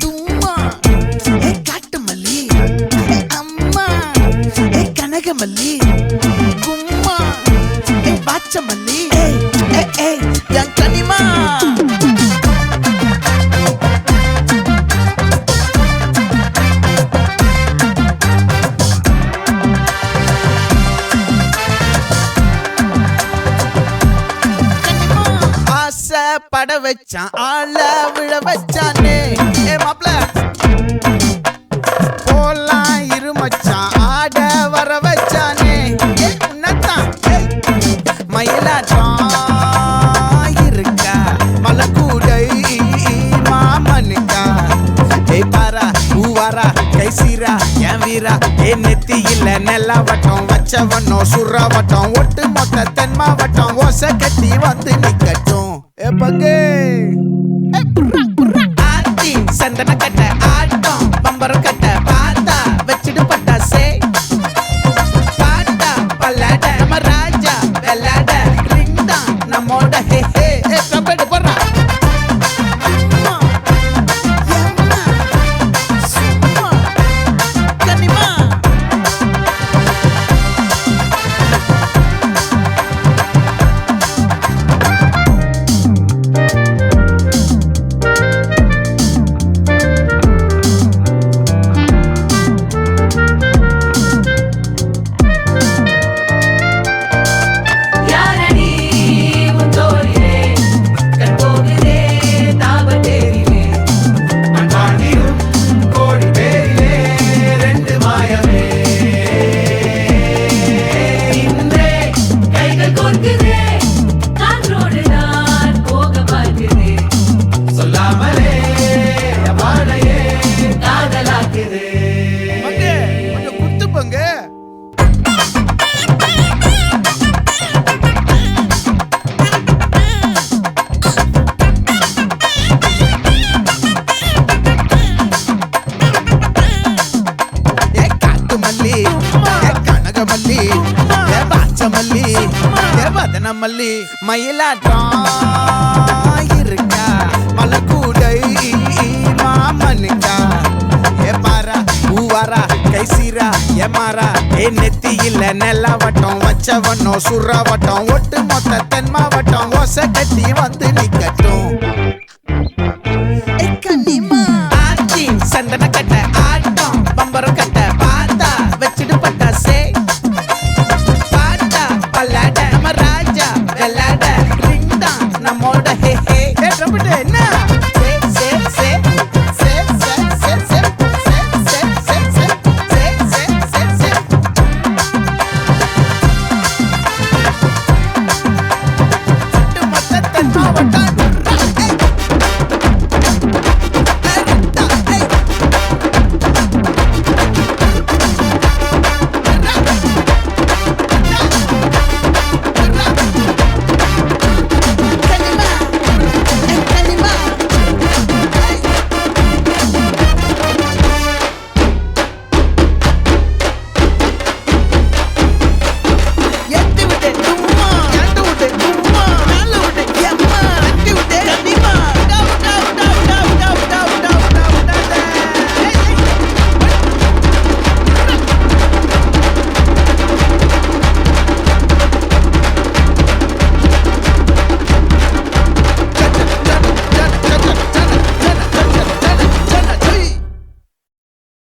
தும்மா ஏ காட்டு மல்லி ஏ அம்மா ஏ கனகமல்லி கும்மா ஏ பாச்ச மல்லி என் கனிமா பட வச்சான் ஆள விழ வச்சானே ஏ மாப்ள போலாம் இருமச்சான் ஆட வர வச்சானே உன்னத்தான் மயிலாட்டம் இருக்கா மலக்கூடை மாமனுக்கா ஏய் பாரா பூவாரா கைசீரா என் வீரா ஏ நெத்தி இல்ல நெல்லா வட்டம் வச்சவனோ சுறா வட்டம் ஒட்டு மொத்த தென் மாவட்டம் ஓசை கட்டி வந்து நிக்கட்டும் பங்கே ஆத்தி சந்தன கட்ட ஆட்டம் பம்பரம் கட்ட பாத்தா வச்சிடு பட்டாசே பாட்டா பல்லாட நம்ம ராஜா வெள்ளாட ரிங்டா நம்மோட ஹே ஹே கபடி போறா மல்லி மயிலாட்டம் இருக்கா மலக்கூடை மாமனுக்கா ஏ பாரா பூவாரா கைசீரா ஏ மாறா ஏ நெத்தி இல்ல நெல்லா வட்டம் வச்சவனோ சுறா வட்டம் ஒட்டு மொத்த தென் மாவட்டம் ஓசை கட்டி வந்து நிக்க